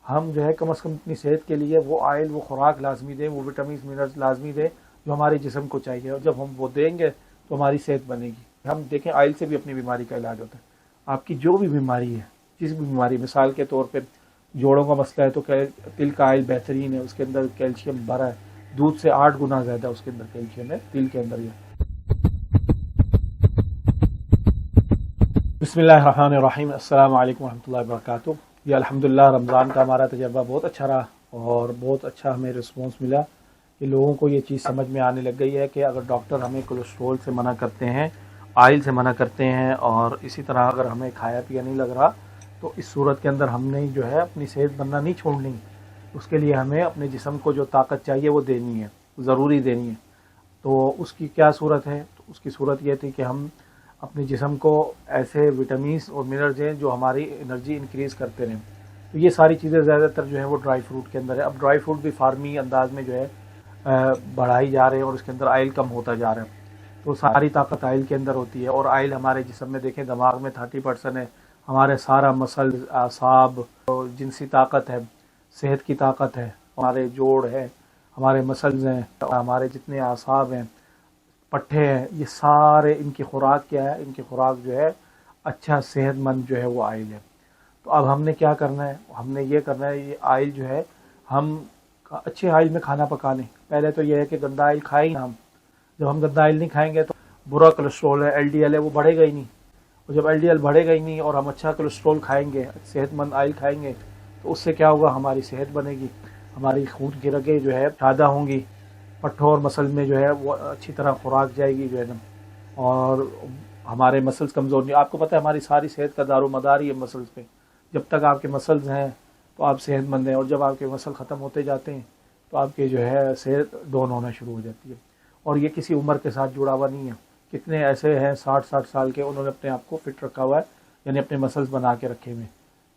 ہم جو ہے کم از کم اپنی صحت کے لیے وہ آئل، وہ خوراک لازمی دیں، وہ وٹامنس منرلز لازمی دیں جو ہمارے جسم کو چاہیے، اور جب ہم وہ دیں گے تو ہماری صحت بنے گی۔ ہم دیکھیں آئل سے بھی اپنی بیماری کا علاج ہوتا ہے۔ آپ کی جو بھی بیماری ہے، جس بھی بیماری، مثال کے طور پہ جوڑوں کا مسئلہ ہے تو تل کا آئل بہترین ہے، اس کے اندر کیلشیم بھرا ہے، دودھ سے 8 گنا زیادہ اس کے اندر کیلشیم ہے تل کے اندر۔ یہ بسم اللہ الرحمن الرحیم، السلام علیکم ورحمۃ اللہ وبرکاتہ۔ یہ الحمدللہ رمضان کا ہمارا تجربہ بہت اچھا رہا اور بہت اچھا ہمیں رسپانس ملا کہ لوگوں کو یہ چیز سمجھ میں آنے لگ گئی ہے کہ اگر ڈاکٹر ہمیں کولیسٹرول سے منع کرتے ہیں، آئل سے منع کرتے ہیں، اور اسی طرح اگر ہمیں کھایا پیا نہیں لگ رہا تو اس صورت کے اندر ہم نے جو ہے اپنی صحت بننا نہیں چھوڑنی، اس کے لیے ہمیں اپنے جسم کو جو طاقت چاہیے وہ دینی ہے، ضروری دینی ہے۔ تو اس کی کیا صورت ہے؟ تو اس کی صورت یہ تھی کہ ہم اپنے جسم کو ایسے وٹامنس اور منرلز ہیں جو ہماری انرجی انکریز کرتے رہیں۔ تو یہ ساری چیزیں زیادہ تر جو ہے وہ ڈرائی فروٹ کے اندر ہے۔ اب ڈرائی فروٹ بھی فارمی انداز میں جو ہے بڑھائی جا رہے ہیں اور اس کے اندر آئل کم ہوتا جا رہا ہے، تو ساری طاقت آئل کے اندر ہوتی ہے۔ اور آئل ہمارے جسم میں دیکھیں دماغ میں 30% ہے، ہمارے سارا مسل، اعصاب، جنسی طاقت ہے، صحت کی طاقت ہے، ہمارے جوڑ ہے، ہمارے مسلز ہیں، ہمارے جتنے اعصاب ہیں، پٹھے ہیں، یہ سارے ان کی خوراک کیا ہے؟ ان کی خوراک جو ہے اچھا صحت مند جو ہے وہ آئل ہے۔ تو اب ہم نے کیا کرنا ہے؟ ہم نے یہ کرنا ہے، یہ آئل جو ہے ہم اچھے آئل میں کھانا پکا لیں۔ پہلے تو یہ ہے کہ گندا آئل کھائیں ہم، جب ہم گندا آئل نہیں کھائیں گے تو برا کولیسٹرول ہے، ایل ڈی ایل ہے، وہ بڑھے گا ہی نہیں، اور جب ایل ڈی ایل بڑھے گا ہی نہیں اور ہم اچھا کولیسٹرول کھائیں گے، صحت مند آئل کھائیں گے، تو اس سے کیا ہوگا؟ ہماری صحت بنے گی، ہماری خون کی رگیں جو ہے شادہ ہوں گی، پٹھوں اور مسل میں جو ہے وہ اچھی طرح خوراک جائے گی جو ہے نا، اور ہمارے مسلز کمزور نہیں۔ آپ کو پتہ ہے ہماری ساری صحت کا دار و مدار ہی ہے مسلز پہ۔ جب تک آپ کے مسلز ہیں تو آپ صحت مند ہیں، اور جب آپ کے مسل ختم ہوتے جاتے ہیں تو آپ کے جو ہے صحت ڈاؤن ہونا شروع ہو جاتی ہے۔ اور یہ کسی عمر کے ساتھ جڑا ہوا نہیں ہے۔ کتنے ایسے ہیں 60 سال کے، انہوں نے اپنے آپ کو فٹ رکھا ہوا ہے، یعنی اپنے مسلز بنا کے رکھے ہوئے،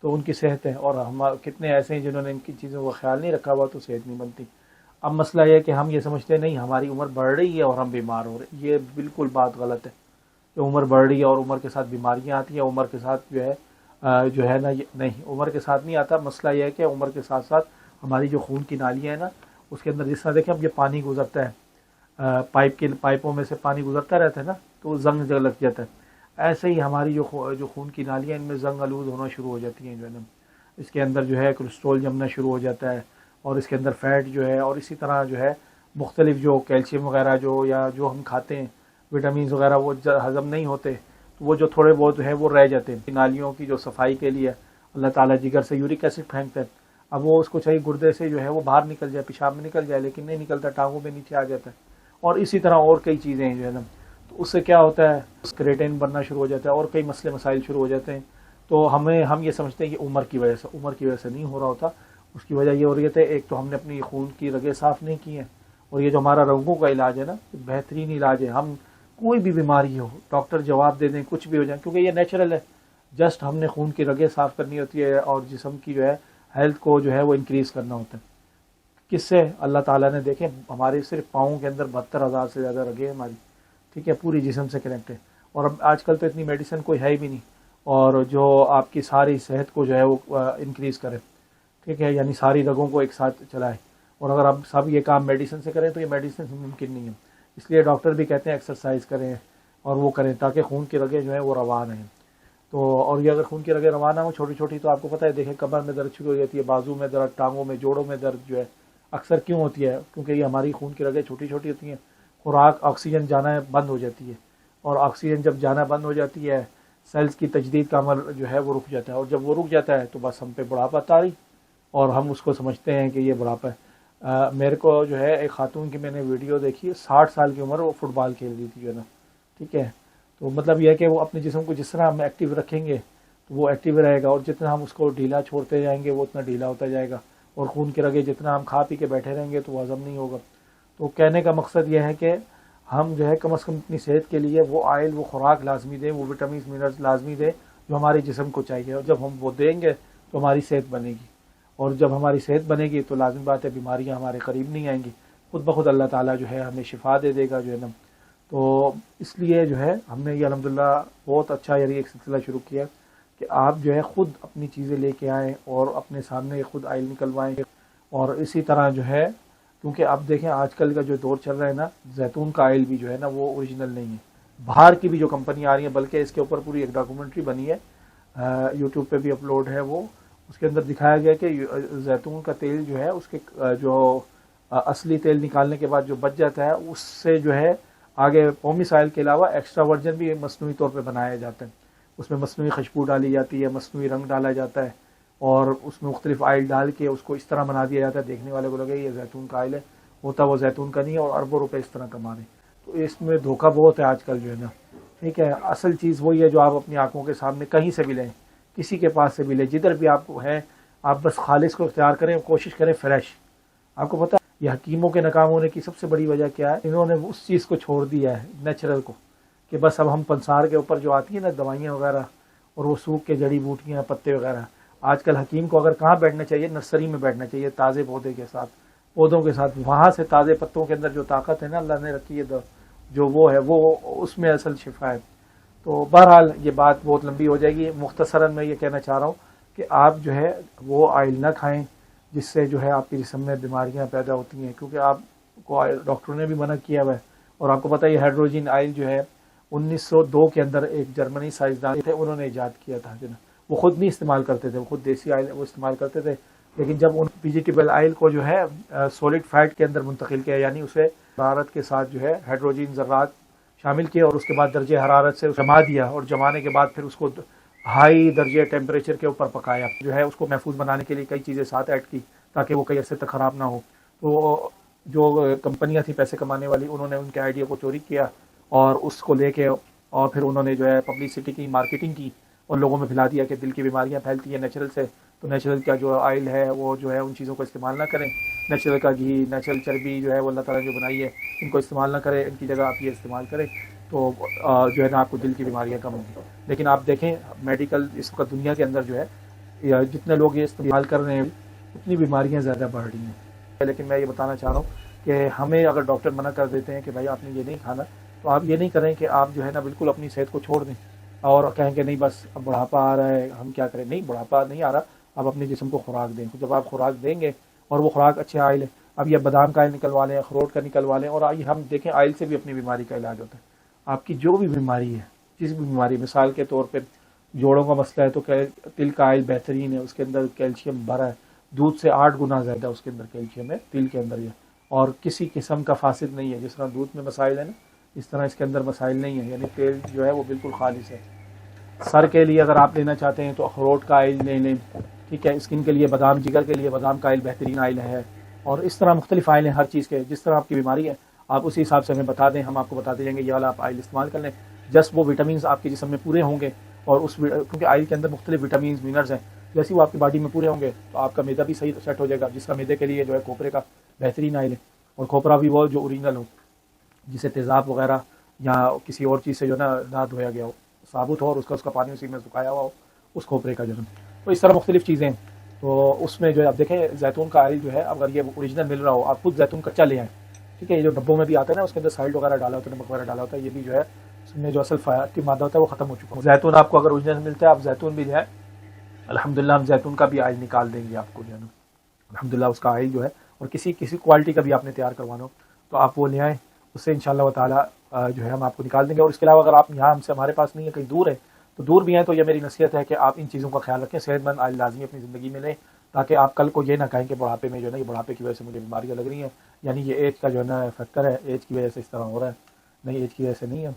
تو ان کی صحت ہے۔ اور ہم کتنے ایسے ہیں جنہوں نے ان کی چیزوں کا خیال نہیں رکھا ہوا، تو صحت نہیں بنتی۔ اب مسئلہ یہ ہے کہ ہم یہ سمجھتے ہیں نہیں ہماری عمر بڑھ رہی ہے اور ہم بیمار ہو رہے ہیں۔ یہ بالکل بات غلط ہے کہ عمر بڑھ رہی ہے اور عمر کے ساتھ بیماریاں آتی ہیں، عمر کے ساتھ جو ہے نا، نہیں، عمر کے ساتھ نہیں آتا۔ مسئلہ یہ ہے کہ عمر کے ساتھ ساتھ ہماری جو خون کی نالیاں ہیں نا، اس کے اندر جس طرح دیکھیں اب یہ پانی گزرتا ہے، پائپوں میں سے پانی گزرتا رہتا ہے نا، تو وہ زنگ لگ جاتا ہے۔ ایسے ہی ہماری جو خون کی نالیاں ان میں زنگ آلود ہونا شروع ہو جاتی ہیں جو ہے نا، اس کے اندر جو ہے کولیسٹرول جمنا شروع ہو جاتا ہے، اور اس کے اندر فیٹ جو ہے، اور اسی طرح جو ہے مختلف جو کیلشیم وغیرہ یا جو ہم کھاتے ہیں وٹامنز وغیرہ وہ ہضم نہیں ہوتے، تو وہ جو تھوڑے بہت ہے وہ رہ جاتے ہیں۔ نالیوں کی جو صفائی کے لیے اللہ تعالیٰ جگر سے یورک ایسڈ پھینکتا ہے، اب وہ اس کو چاہیے گردے سے جو ہے وہ باہر نکل جائے، پیشاب میں نکل جائے، لیکن نہیں نکلتا، ٹانگوں میں نیچے آ جاتا ہے، اور اسی طرح اور کئی چیزیں ہیں جو ہے نا، تو اس سے کیا ہوتا ہے؟ کریٹین بننا شروع ہو جاتا ہے اور کئی مسئلے مسائل شروع ہو جاتے ہیں۔ تو ہم یہ سمجھتے ہیں کہ عمر کی وجہ سے نہیں ہو رہا ہوتا۔ اس کی وجہ یہ ہو رہی ہے، ایک تو ہم نے اپنی خون کی رگیں صاف نہیں کی ہیں، اور یہ جو ہمارا رگوں کا علاج ہے نا، بہترین علاج ہے۔ ہم کوئی بھی بیماری ہو، ڈاکٹر جواب دے دیں کچھ بھی ہو جائے، کیونکہ یہ نیچرل ہے، جسٹ ہم نے خون کی رگیں صاف کرنی ہوتی ہے اور جسم کی جو ہے ہیلتھ کو جو ہے وہ انکریز کرنا ہوتا ہے۔ کس سے؟ اللہ تعالیٰ نے دیکھیں ہمارے صرف پاؤں کے اندر 72,000 سے زیادہ رگیں ہیں ہماری، ٹھیک ہے، پوری جسم سے کنیکٹ ہے۔ اور اب آج کل تو اتنی میڈیسن کوئی ہے ہی بھی نہیں، اور جو آپ کی ساری صحت کو جو ہے وہ انکریز کرے، ٹھیک ہے، یعنی ساری رگوں کو ایک ساتھ چلائے۔ اور اگر آپ سب یہ کام میڈیسن سے کریں تو یہ میڈیسن سے ممکن نہیں ہے، اس لیے ڈاکٹر بھی کہتے ہیں ایکسرسائز کریں اور وہ کریں تاکہ خون کی رگیں جو ہیں وہ رواں رہیں۔ تو اور یہ اگر خون کی رگیں رواں نہ ہوں چھوٹی چھوٹی، تو آپ کو پتہ ہے دیکھیں کمر میں درد شروع ہو جاتی ہے، بازو میں درد، ٹانگوں میں، جوڑوں میں درد جو ہے اکثر کیوں ہوتی ہے؟ کیونکہ یہ ہماری خون کی رگیں چھوٹی چھوٹی ہوتی ہیں، خوراک آکسیجن جانا بند ہو جاتی ہے، اور آکسیجن جب جانا بند ہو جاتی ہے سیلز کی تجدید کا عمل جو ہے وہ رک جاتا ہے، اور جب وہ رک جاتا ہے تو بس ہم پہ بڑھاپا طاری، اور ہم اس کو سمجھتے ہیں کہ یہ بڑھاپا ہے۔ میرے کو جو ہے ایک خاتون کی میں نے ویڈیو دیکھی، 60 سال کی عمر، وہ فٹ بال کھیل رہی تھی جو ہے نا، ٹھیک ہے، تو مطلب یہ ہے کہ وہ اپنے جسم کو جس طرح ہم ایکٹیو رکھیں گے تو وہ ایکٹیو رہے گا، اور جتنا ہم اس کو ڈھیلا چھوڑتے جائیں گے وہ اتنا ڈھیلا ہوتا جائے گا، اور خون کی رگیں جتنا ہم کھا پی کے بیٹھے رہیں گے تو وہ ہضم نہیں ہوگا۔ تو کہنے کا مقصد یہ ہے کہ ہم جو ہے کم از کم اپنی صحت کے لیے وہ آئل، وہ خوراک لازمی دیں، وہ وٹامنس منرلز لازمی دیں جو ہمارے جسم کو چاہیے، اور جب ہم وہ دیں گے تو ہماری صحت بنے گی، اور جب ہماری صحت بنے گی تو لازم بات ہے بیماریاں ہمارے قریب نہیں آئیں گی، خود بخود اللہ تعالیٰ جو ہے ہمیں شفا دے دے گا جو ہے نا۔ تو اس لیے جو ہے ہم نے یہ الحمدللہ بہت اچھا یعنی ایک سلسلہ شروع کیا کہ آپ جو ہے خود اپنی چیزیں لے کے آئیں اور اپنے سامنے خود آئل نکلوائیں. اور اسی طرح جو ہے کیونکہ آپ دیکھیں آج کل کا جو دور چل رہا ہے نا، زیتون کا آئل بھی جو ہے نا وہ اوریجنل نہیں ہے. باہر کی بھی جو کمپنی آ رہی ہیں، بلکہ اس کے اوپر پوری ایک ڈاکومنٹری بنی ہے، یوٹیوب پہ بھی اپلوڈ ہے وہ. اس کے اندر دکھایا گیا کہ زیتون کا تیل جو ہے اس کے جو اصلی تیل نکالنے کے بعد جو بچ جاتا ہے اس سے جو ہے آگے پومس آئل کے علاوہ ایکسٹرا ورجن بھی مصنوعی طور پہ بنایا جاتا ہے. اس میں مصنوعی خوشبو ڈالی جاتی ہے، مصنوعی رنگ ڈالا جاتا ہے، اور اس میں مختلف آئل ڈال کے اس کو اس طرح بنا دیا جاتا ہے دیکھنے والے کو لگے یہ زیتون کا آئل ہے، ہوتا وہ زیتون کا نہیں ہے، اور اربوں روپے اس طرح کما رہے ہیں. تو اس میں دھوکہ بہت ہے آج کل جو ہے نا. ٹھیک ہے، اصل چیز وہی ہے جو آپ اپنی آنکھوں کے سامنے کہیں سے بھی لیں، کسی کے پاس سے بھی لیں، جدھر بھی آپ کو ہے، آپ بس خالص کو اختیار کریں، کوشش کریں فریش. آپ کو پتہ ہے یہ حکیموں کے ناکام ہونے کی سب سے بڑی وجہ کیا ہے؟ انہوں نے اس چیز کو چھوڑ دیا ہے، نیچرل کو، کہ بس اب ہم پنسار کے اوپر جو آتی ہیں نا دوائیاں وغیرہ اور وہ سوکھ کے جڑی بوٹیاں پتے وغیرہ. آج کل حکیم کو اگر کہاں بیٹھنا چاہیے؟ نرسری میں بیٹھنا چاہیے، تازے پودے کے ساتھ، پودوں کے ساتھ. وہاں سے تازے پتوں کے اندر جو طاقت ہے نا اللہ نے رکھی ہے، جو وہ ہے وہ اس میں اصل شفا ہے. تو بہرحال یہ بات بہت لمبی ہو جائے گی. مختصراً میں یہ کہنا چاہ رہا ہوں کہ آپ جو ہے وہ آئل نہ کھائیں جس سے جو ہے آپ کے جسم میں بیماریاں پیدا ہوتی ہیں، کیونکہ آپ کو ڈاکٹروں نے بھی منع کیا ہوا ہے. اور آپ کو پتہ ہے یہ ہائیڈروجن آئل جو ہے 1902 کے اندر ایک جرمنی سائنسدان تھے، انہوں نے ایجاد کیا تھا. وہ خود نہیں استعمال کرتے تھے، وہ خود دیسی آئل وہ استعمال کرتے تھے، لیکن جب ان ویجیٹیبل آئل کو جو ہے سولڈ فیٹ کے اندر منتقل کیا، یعنی اسے حرارت کے ساتھ جو ہے ہائیڈروجن ذرات شامل کیے اور اس کے بعد درجہ حرارت سے جما دیا، اور جمانے کے بعد پھر اس کو ہائی درجہ ٹیمپریچر کے اوپر پکایا، جو ہے اس کو محفوظ بنانے کے لیے کئی چیزیں ساتھ ایڈ کی تاکہ وہ کئی عرصے تک خراب نہ ہو. تو جو کمپنیاں تھیں پیسے کمانے والی، انہوں نے ان کے آئیڈیا کو چوری کیا اور اس کو لے کے اور پھر انہوں نے جو ہے پبلسٹی کی، مارکیٹنگ کی اور لوگوں میں پھیلا دیا کہ دل کی بیماریاں پھیلتی ہیں نیچرل سے. تو نیچرل کا جو آئل ہے وہ جو ہے ان چیزوں کو استعمال نہ کریں. نیچرل کا گھی، نیچرل چربی جو ہے وہ اللہ تعالیٰ نے جو بنائی ہے ان کو استعمال نہ کریں، ان کی جگہ آپ یہ استعمال کریں تو جو ہے نا آپ کو دل کی بیماریاں کم ہوں گی. لیکن آپ دیکھیں میڈیکل اس وقت دنیا کے اندر جو ہے یا جتنے لوگ یہ استعمال کر رہے ہیں اتنی بیماریاں زیادہ بڑھ رہی ہیں. لیکن میں یہ بتانا چاہ رہا ہوں کہ ہمیں اگر ڈاکٹر منع کر دیتے ہیں کہ بھائی آپ نے یہ نہیں کھانا، تو آپ یہ نہیں کریں کہ آپ جو ہے نا بالکل اپنی صحت کو چھوڑ دیں اور کہیں کہ نہیں بس اب بڑھاپا آ رہا ہے ہم کیا کریں. نہیں، بڑھاپا نہیں آ رہا، آپ اپنے جسم کو خوراک دیں. جب آپ خوراک دیں گے اور وہ خوراک اچھے آئل ہے، اب یہ بادام کا آئل نکلوا لیں، اخروٹ کا نکلوا لیں، اور آئیے ہم دیکھیں آئل سے بھی اپنی بیماری کا علاج ہوتا ہے. آپ کی جو بھی بیماری ہے، جس بھی بیماری، مثال کے طور پہ جوڑوں کا مسئلہ ہے تو تل کا آئل بہترین ہے، اس کے اندر کیلشیم بھرا ہے، دودھ سے 8 گنا زیادہ اس کے اندر کیلشیم ہے تل کے اندر. یہ اور کسی قسم کا فاسد نہیں ہے. جس طرح دودھ میں مسائل ہیں نا، اس طرح اس کے اندر مسائل نہیں ہیں، یعنی تیل جو ہے وہ بالکل خالص ہے. سر کے لیے اگر آپ لینا چاہتے ہیں تو اخروٹ کا آئل لے لیں، ٹھیک ہے. اسکن کے لیے بادام، جگر کے لیے بادام کا آئل بہترین آئل ہے. اور اس طرح مختلف آئل ہیں ہر چیز کے. جس طرح آپ کی بیماری ہے آپ اسی حساب سے ہمیں بتا دیں، ہم آپ کو بتاتے جائیں گے یہ والا آپ آئل استعمال کر لیں. جسٹ وہ وٹامنس آپ کے جسم میں پورے ہوں گے، اور کیونکہ آئل کے اندر مختلف وٹامنس منرلز ہیں، جیسے وہ آپ کی باڈی میں پورے ہوں گے تو آپ کا معدہ بھی صحیح سیٹ ہو جائے گا. جس کا معدے کے لیے جو ہے کھوپرے کا بہترین آئل ہے، اور کھوپرا بھی وہ جو اوریجنل ہو، جسے تیزاب وغیرہ یا کسی اور چیز سے جو ہے نا نہ دھویا گیا ہو، ثابت ہو، اور اس کا پانی اسی میں سکھایا ہوا ہو، اس کھوپرے کا جو ہے. تو اس طرح مختلف چیزیں ہیں. تو اس میں جو ہے آپ دیکھیں زیتون کا آئل جو ہے اگر یہ اوریجنل مل رہا ہو، آپ خود زیتون کچا لے آئیں، ٹھیک ہے. یہ جو ڈبوں میں بھی آتا ہے نا، اس کے اندر سالٹ وغیرہ ڈالا ہوتا ہے، نمک وغیرہ ڈالا ہوتا ہے، یہ بھی جو ہے اس میں جو اصل فیاتی مادہ ہوتا ہے وہ ختم ہو چکا ہے. زیتون آپ کو اگر اوریجنل ملتا ہے، آپ زیتون بھی جو ہے الحمدللہ ہم زیتون کا بھی آئل نکال دیں گے آپ کو جو ہے نا الحمدللہ. اس کا آئل جو ہے اور کسی کوالٹی کا بھی آپ نے تیار کروانا ہو تو آپ وہ لے آئیں، اس سے انشاءاللہ تعالیٰ جو ہے ہم آپ کو نکال دیں گے. اور اس کے علاوہ اگر آپ یہاں ہمارے پاس نہیں ہے، کہیں دور ہے، تو دور بھی ہیں تو یہ میری نصیحت ہے کہ آپ ان چیزوں کا خیال رکھیں. صحت مند آئل لازمی اپنی زندگی میں لیں تاکہ آپ کل کو یہ نہ کہیں کہ بڑھاپے میں جو ہے نا یہ بڑھاپے کی وجہ سے مجھے بیماریاں لگ رہی ہیں، یعنی یہ ایج کا جو ہے نا فیکٹر ہے، ایج کی وجہ سے اس طرح ہو رہا ہے. نہیں، ایج کی وجہ سے نہیں ہے،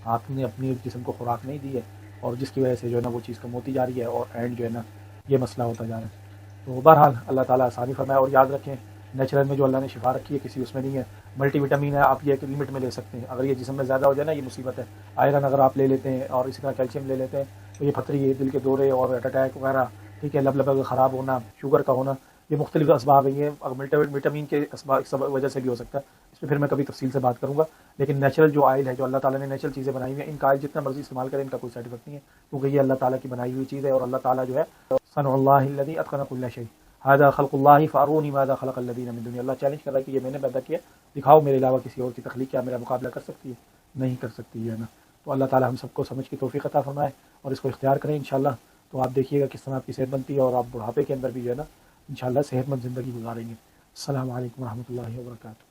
آپ نے اپنی جسم کو خوراک نہیں دی ہے اور جس کی وجہ سے جو ہے نا وہ چیز کم ہوتی جا رہی ہے اور اینڈ جو ہے نا یہ مسئلہ ہوتا جا رہا ہے. تو بہرحال اللہ تعالیٰ آسانی فرمائے. اور یاد رکھیں نیچرل میں جو اللہ نے شفا رکھی ہے کسی اس میں نہیں ہے. ملٹی وٹامن ہے، آپ یہ ایک لمٹ میں لے سکتے ہیں. اگر یہ جسم میں زیادہ ہو جائے نا یہ مصیبت ہے. آئرن اگر آپ لے لیتے ہیں اور اسی طرح کیلشیم لے لیتے ہیں تو یہ پتھری، دل کے دورے اور ہارٹ اٹیک وغیرہ، ٹھیک ہے، لب کا خراب ہونا، شوگر کا ہونا، یہ مختلف اسباب ہیں. یہ ملٹی وٹامن کے وجہ سے بھی ہو سکتا ہے. اس میں پھر میں کبھی تفصیل سے بات کروں گا. لیکن نیچرل جو آئل ہے، جو اللہ تعالیٰ نے نیچرل چیزیں بنائی ہوئی ہیں، ان کا آئل جتنا مرضی استعمال کریں ان کا کوئی سائڈ افیکٹ نہیں ہے، کیونکہ یہ اللہ تعالیٰ کی بنائی ہوئی چیز ہے. اور اللہ تعالیٰ جو ہے صنع اللہ الذی اتقن کل شیء ھذا خلق اللہ فارونی ماذا خلق الذین من دونہ. اللہ چیلنج کر رہا ہے کہ یہ میں نے پیدا کیا، دکھاؤ میرے علاوہ کسی اور کی تخلیق کیا میرا مقابلہ کر سکتی ہے؟ نہیں کر سکتی ہے نا. تو اللہ تعالی ہم سب کو سمجھ کی توفیق عطا فرمائے اور اس کو اختیار کریں انشاءاللہ. تو آپ دیکھیے گا کس طرح آپ کی صحت بنتی ہے اور آپ بڑھاپے کے اندر بھی جو ہے نا انشاءاللہ صحت مند زندگی گزاریں گے. السلام علیکم ورحمۃ اللہ وبرکاتہ.